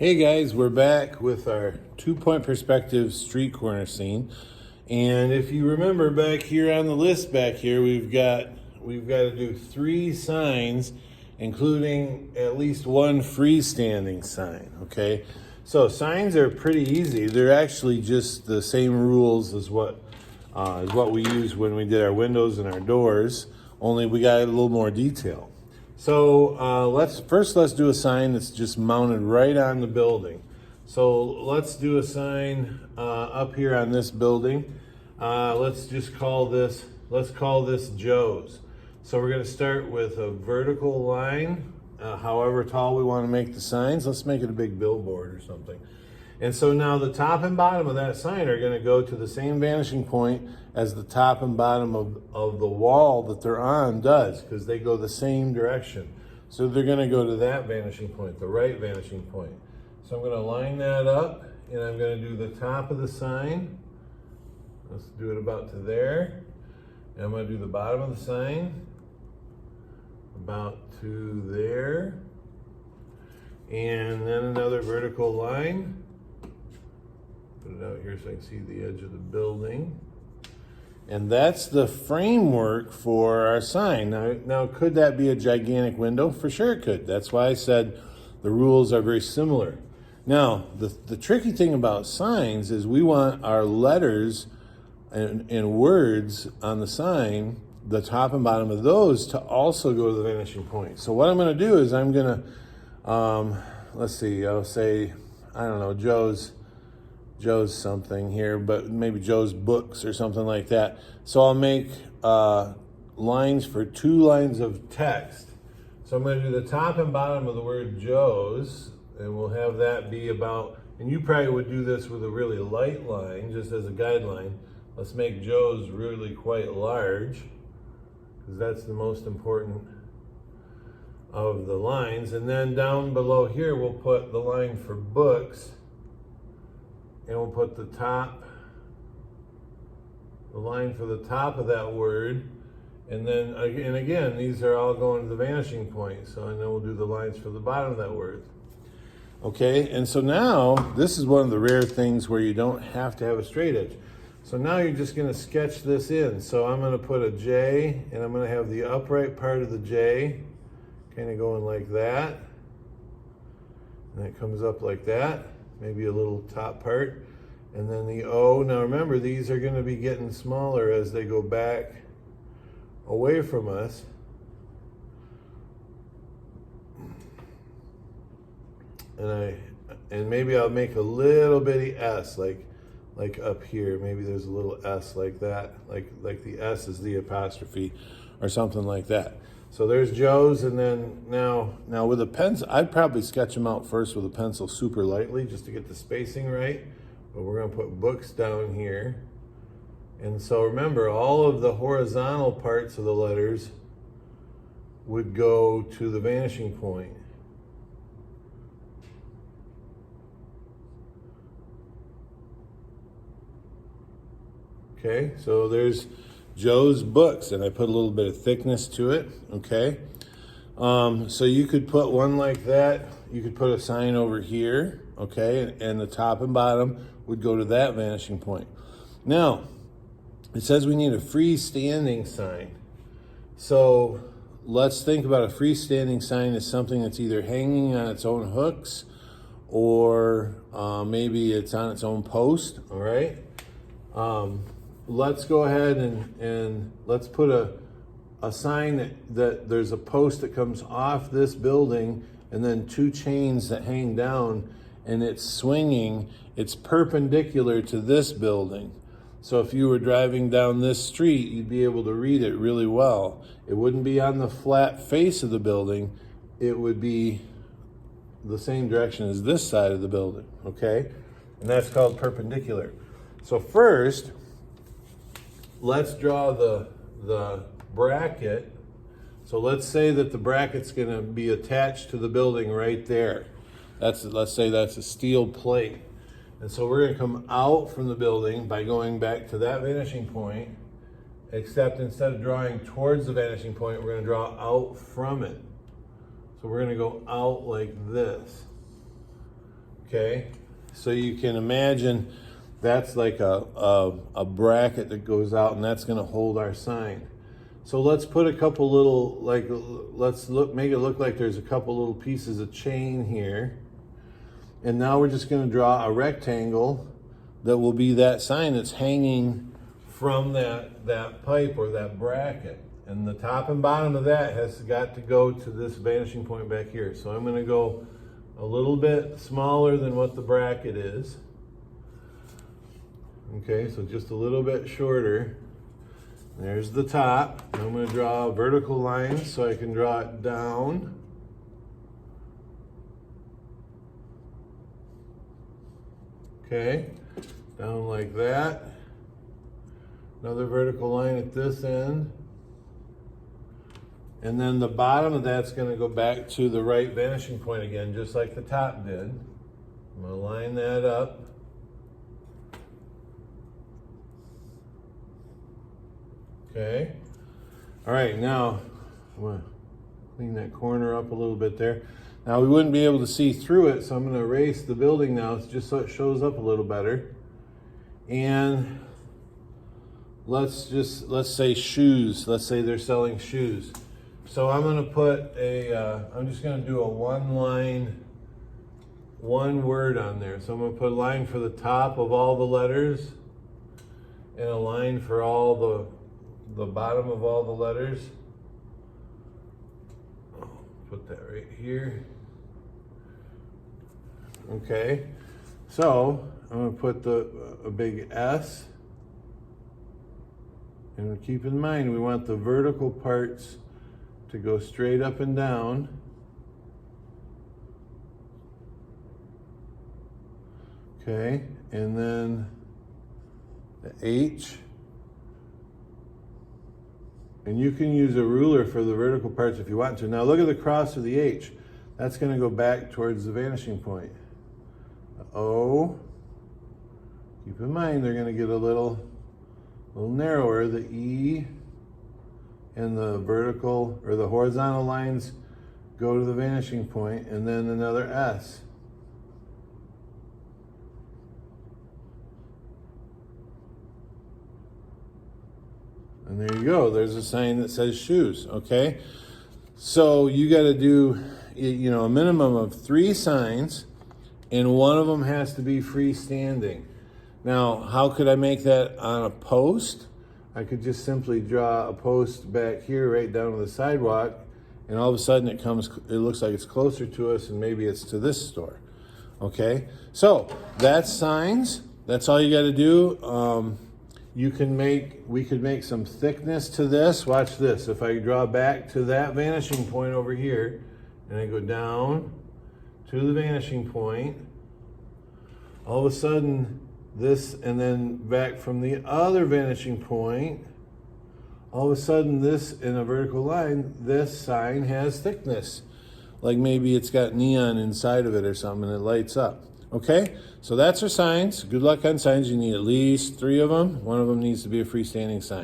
Hey guys, we're back with our 2-point perspective street corner scene. And if you remember back here on the list back here, we've got to do 3 signs, including at least one freestanding sign, okay? So signs are pretty easy. They're actually just the same rules as what we used when we did our windows and our doors, only we got a little more detail. So let's do a sign that's just mounted right on the building. So let's do a sign up here on this building. Let's call this Joe's. So we're going to start with a vertical line, however tall we want to make the signs. Let's make it a big billboard or something. And so now the top and bottom of that sign are going to go to the same vanishing point as the top and bottom of the wall that they're on does, because they go the same direction. So they're going to go to that vanishing point, the right vanishing point. So I'm going to line that up, and I'm going to do the top of the sign. Let's do it about to there. And I'm going to do the bottom of the sign about to there. And then another vertical line. Put it out here so I can see the edge of the building. And that's the framework for our sign. Now, could that be a gigantic window? For sure it could. That's why I said the rules are very similar. Now, the tricky thing about signs is we want our letters and words on the sign, the top and bottom of those, to also go to the vanishing point. So what I'm going to do is I'm going to, let's see, I'll say, I don't know, Joe's something here, but maybe Joe's books or something like that. So I'll make lines for 2 lines of text. So I'm going to do the top and bottom of the word Joe's, and we'll have that be about, and you probably would do this with a really light line, just as a guideline. Let's make Joe's really quite large, because that's the most important of the lines. And then down below here, we'll put the line for books. And we'll put the line for the top of that word. And then, again, these are all going to the vanishing point. So, and then we'll do the lines for the bottom of that word. Okay, and so now, this is one of the rare things where you don't have to have a straight edge. So now you're just going to sketch this in. So I'm going to put a J, and I'm going to have the upright part of the J kind of going like that. And it comes up like that. Maybe a little top part, and then the O. Now remember, these are going to be getting smaller as they go back away from us. And maybe I'll make a little bitty S, like up here. Maybe there's a little S like that, like the S is the apostrophe or something like that. So there's Joe's, and then now with a pencil, I'd probably sketch them out first with a pencil super lightly just to get the spacing right. But we're going to put books down here. And so remember, all of the horizontal parts of the letters would go to the vanishing point. Okay, so there's Joe's books, and I put a little bit of thickness to it, okay? So you could put one like that. You could put a sign over here, okay? And the top and bottom would go to that vanishing point. Now, it says we need a freestanding sign. So let's think about a freestanding sign as something that's either hanging on its own hooks or maybe it's on its own post, all right? Let's go ahead and let's put a sign that there's a post that comes off this building and then 2 chains that hang down, and it's swinging. It's perpendicular to this building. So if you were driving down this street, you'd be able to read it really well. It wouldn't be on the flat face of the building. It would be the same direction as this side of the building, okay? And that's called perpendicular. So first, let's draw the bracket. So let's say that the bracket's going to be attached to the building right there. Let's say that's a steel plate. And so we're going to come out from the building by going back to that vanishing point, except instead of drawing towards the vanishing point, we're going to draw out from it. So we're going to go out like this. Okay, so you can imagine that's like a bracket that goes out, and that's going to hold our sign. So let's put a couple little, like, make it look like there's a couple little pieces of chain here. And now we're just going to draw a rectangle that will be that sign that's hanging from that pipe or that bracket. And the top and bottom of that has got to go to this vanishing point back here. So I'm going to go a little bit smaller than what the bracket is. Okay, so just a little bit shorter. There's the top. I'm going to draw a vertical line so I can draw it down. Okay, down like that. Another vertical line at this end. And then the bottom of that's going to go back to the right vanishing point again, just like the top did. I'm going to line that up. Okay. All right, now I'm going to clean that corner up a little bit there. Now we wouldn't be able to see through it, so I'm going to erase the building now just so it shows up a little better. And let's say shoes. Let's say they're selling shoes. So I'm going to put I'm just going to do a one line, one word on there. So I'm going to put a line for the top of all the letters and a line for all the bottom of all the letters. Put that right here. Okay, so I'm going to put a big S. And keep in mind, we want the vertical parts to go straight up and down. Okay, and then the H. And you can use a ruler for the vertical parts if you want to. Now look at the cross of the H. That's going to go back towards the vanishing point. The O. Keep in mind they're going to get a little narrower. The E and the vertical or the horizontal lines go to the vanishing point, and then another S. And there you go. There's a sign that says shoes, okay? So you got to do, a minimum of 3 signs, and one of them has to be freestanding. Now, how could I make that on a post? I could just simply draw a post back here right down to the sidewalk, and all of a sudden it looks like it's closer to us, and maybe it's to this store, okay? So that's signs. That's all you got to do. We could make some thickness to this. Watch this. If I draw back to that vanishing point over here, and I go down to the vanishing point, all of a sudden this, and then back from the other vanishing point, all of a sudden this, in a vertical line, this sign has thickness. Like maybe it's got neon inside of it or something, and it lights up. Okay, so that's our signs. Good luck on signs. You need at least 3 of them. One of them needs to be a freestanding sign.